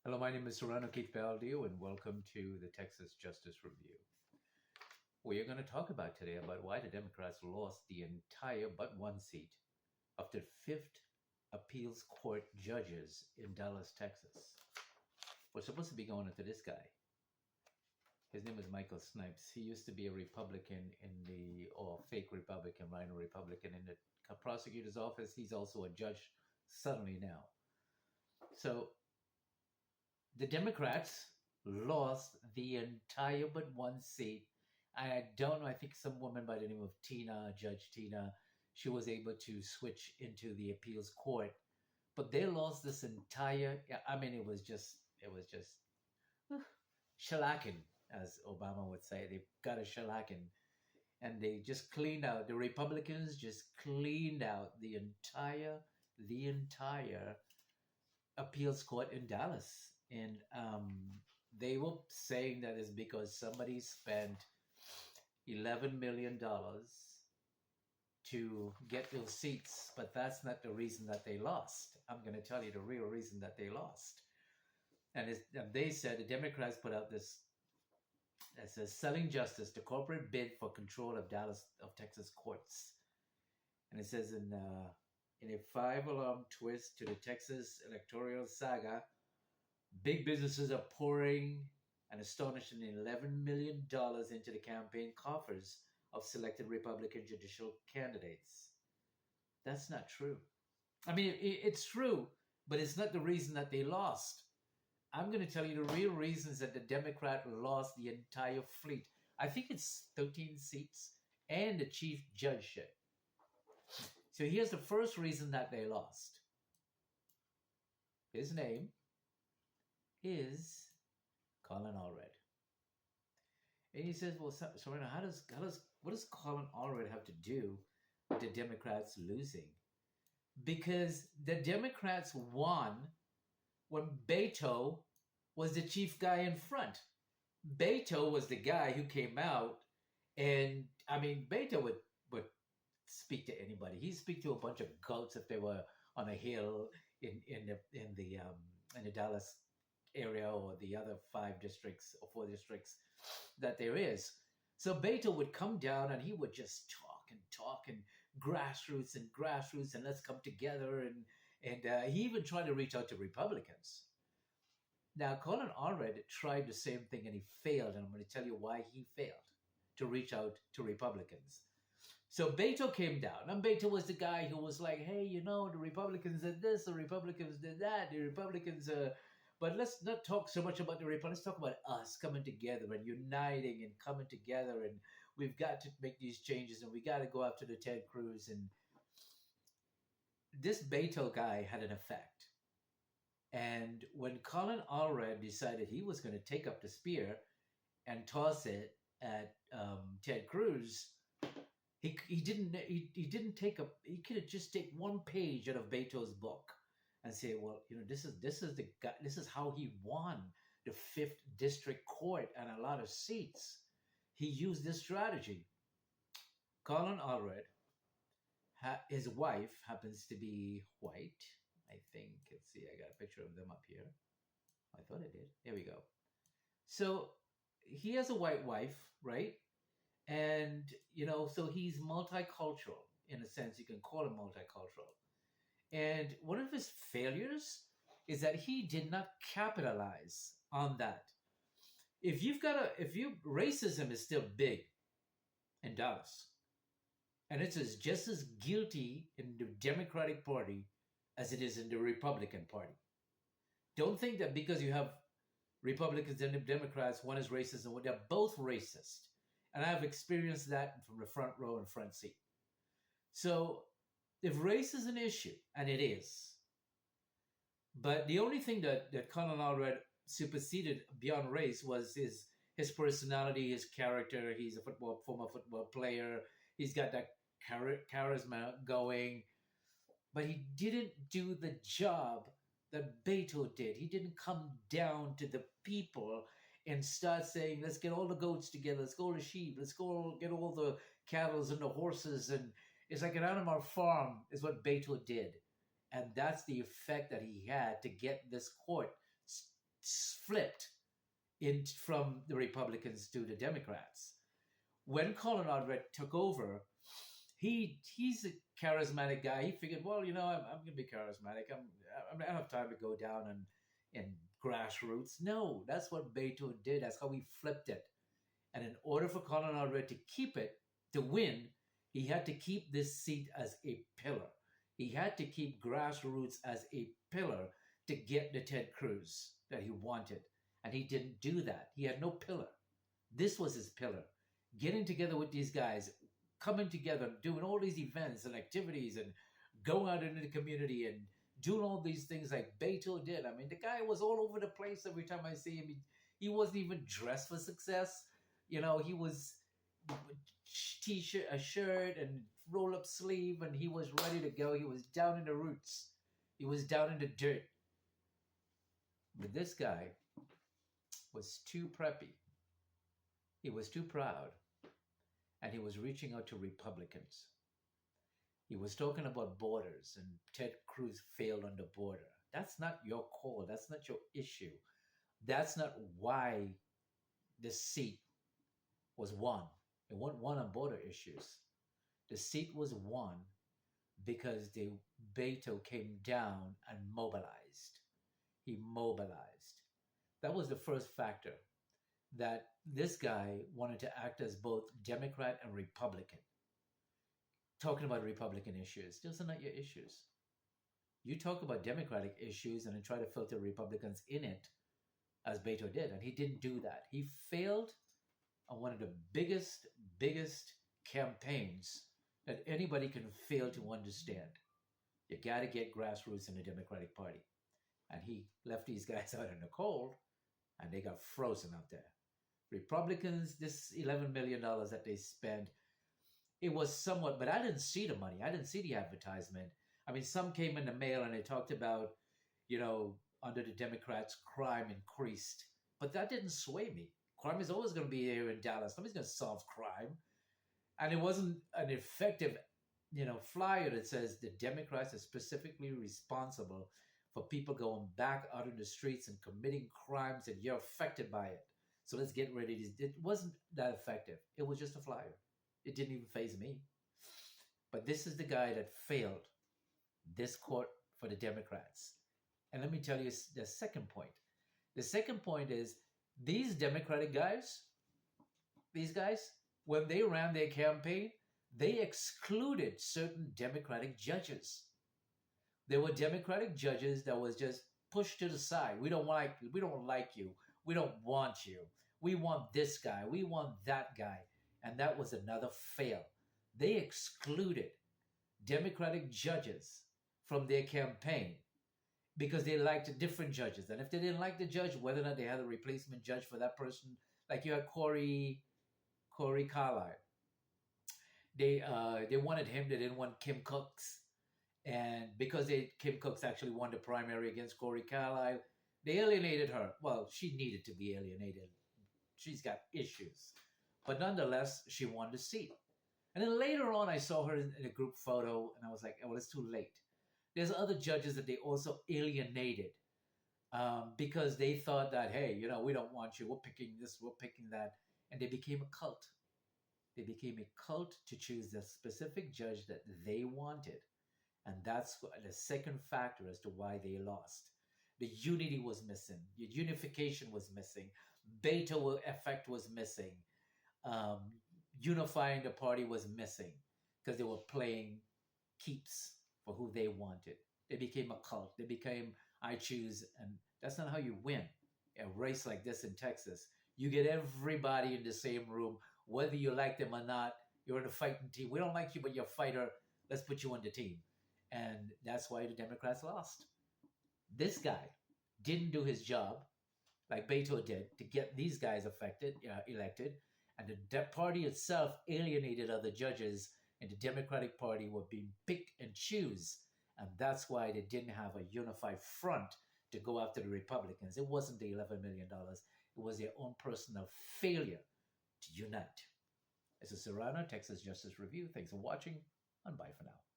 Hello, my name is Serrano Keith Baldio, and welcome to the Texas Justice Review. We are going to talk about today about why the Democrats lost the entire but one seat of the fifth appeals court judges in Dallas, Texas. We're supposed to be going into this guy. His name is Michael Snipes. He used to be a Republican or fake Republican, rhino Republican in the prosecutor's office. He's also a judge suddenly now. So the Democrats lost the entire but one seat. I don't know. I think some woman by the name of Tina, Judge Tina, she was able to switch into the appeals court, but they lost this entire. Yeah, I mean, it was just shellacking, as Obama would say. They got a shellacking, and they just cleaned out. The Republicans just cleaned out the entire appeals court in Dallas, and they were saying that is because somebody spent $11 million to get those seats, but that's not the reason that they lost. I'm going to tell you the real reason that they lost, and they said the Democrats put out this that says selling justice, the corporate bid for control of Texas courts, and it says in a five-alarm twist to the Texas electoral saga, big businesses are pouring an astonishing $11 million into the campaign coffers of selected Republican judicial candidates. That's not true. I mean, it's true, but it's not the reason that they lost. I'm going to tell you the real reasons that the Democrat lost the entire fleet. I think it's 13 seats and the chief judgeship. So here's the first reason that they lost. His name is Colin Allred. And he says, well, Serena, what does Colin Allred have to do with the Democrats losing? Because the Democrats won when Beto was the chief guy in front. Beto was the guy who came out, and I mean, Beto would speak to anybody. He'd speak to a bunch of goats if they were on a hill in the Dallas area or the other 5 districts or 4 districts that there is. So Beto would come down and he would just talk and grassroots and let's come together and he even tried to reach out to Republicans. Now Colin Allred tried the same thing and he failed, and I'm going to tell you why he failed to reach out to Republicans. So Beto came down, and Beto was the guy who was like, hey, the Republicans did this, the Republicans did that, the Republicans, but let's not talk so much about the Republicans, let's talk about us coming together and uniting and coming together, and we've got to make these changes, and we got to go after the Ted Cruz. And this Beto guy had an effect. And when Colin Allred decided he was going to take up the spear and toss it at Ted Cruz, he could have just take one page out of Beto's book and say, well, this is how he won the 5th district court and a lot of seats. He used this strategy. Colin Allred, his wife happens to be white, I think. Let's see, I got a picture of them up here. I thought I did. There we go. So he has a white wife, right? And, so he's multicultural in a sense. You can call him multicultural. And one of his failures is that he did not capitalize on that. Racism is still big in Dallas. And it's just as guilty in the Democratic Party as it is in the Republican Party. Don't think that because you have Republicans and Democrats, one is racist and they're both racist. And I've experienced that from the front row and front seat. So if race is an issue, and it is, but the only thing that Colin Allred superseded beyond race was his personality, his character. He's a former football player. He's got that charisma going. But he didn't do the job that Beto did. He didn't come down to the people and start saying, let's get all the goats together, let's go to sheep, let's go get all the cattle and the horses. And it's like an animal farm is what Beto did. And that's the effect that he had to get this court flipped from the Republicans to the Democrats. When Colin Odred took over, he's a charismatic guy. He figured, well, I'm going to be charismatic. I don't have time to go down and grassroots. No, that's what Beto did. That's how he flipped it. And in order for Colin Odred to keep it, to win, he had to keep this seat as a pillar. He had to keep grassroots as a pillar to get the Ted Cruz that he wanted. And he didn't do that. He had no pillar. This was his pillar. Getting together with these guys, coming together, doing all these events and activities and going out into the community and doing all these things like Beto did. I mean, the guy was all over the place every time I see him. He wasn't even dressed for success. He was t-shirt, a shirt, and roll-up sleeve, and he was ready to go. He was down in the roots. He was down in the dirt. But this guy was too preppy. He was too proud. And he was reaching out to Republicans. He was talking about borders, and Ted Cruz failed on the border. That's not your call. That's not your issue. That's not why the seat was won. It wasn't won on border issues. The seat was won because Beto came down and mobilized. He mobilized. That was the first factor, that this guy wanted to act as both Democrat and Republican. Talking about Republican issues. Those are not your issues. You talk about Democratic issues and then try to filter Republicans in it, as Beto did. And he didn't do that. He failed on one of the biggest campaigns that anybody can fail to understand. You got to get grassroots in the Democratic Party. And he left these guys out in the cold, and they got frozen out there. Republicans, this $11 million that they spent, it was somewhat, but I didn't see the money. I didn't see the advertisement. I mean, some came in the mail and they talked about, under the Democrats, crime increased. But that didn't sway me. Crime is always going to be here in Dallas. Nobody's going to solve crime. And it wasn't an effective, flyer that says the Democrats are specifically responsible for people going back out in the streets and committing crimes, and you're affected by it. So let's get ready. It wasn't that effective. It was just a flyer. It didn't even faze me. But this is the guy that failed this court for the Democrats. And let me tell you the second point. The second point is these Democratic guys, when they ran their campaign, they excluded certain Democratic judges. There were Democratic judges that was just pushed to the side. We don't like you. We don't want you. We want this guy. We want that guy. And that was another fail. They excluded Democratic judges from their campaign because they liked different judges. And if they didn't like the judge, whether or not they had a replacement judge for that person, like you had Corey Carlisle. They wanted him. They didn't want Kim Cooks. And because Kim Cooks actually won the primary against Corey Carlisle, they alienated her. Well, she needed to be alienated. She's got issues. But nonetheless, she won the seat. And then later on, I saw her in a group photo, and I was like, well, it's too late. There's other judges that they also alienated because they thought that, hey, we don't want you. We're picking this, we're picking that. And they became a cult. They became a cult to choose the specific judge that they wanted. And that's the second factor as to why they lost. The unity was missing. The unification was missing. Beto effect was missing. Unifying the party was missing because they were playing keeps for who they wanted. They became a cult. They became, I choose. And that's not how you win a race like this in Texas. You get everybody in the same room, whether you like them or not. You're in a fighting team. We don't like you, but you're a fighter. Let's put you on the team. And that's why the Democrats lost. This guy didn't do his job like Beto did to get these guys elected. And the party itself alienated other judges, and the Democratic Party were being pick and choose. And that's why they didn't have a unified front to go after the Republicans. It wasn't the $11 million. It was their own personal failure to unite. This is Serrano, Texas Justice Review. Thanks for watching, and bye for now.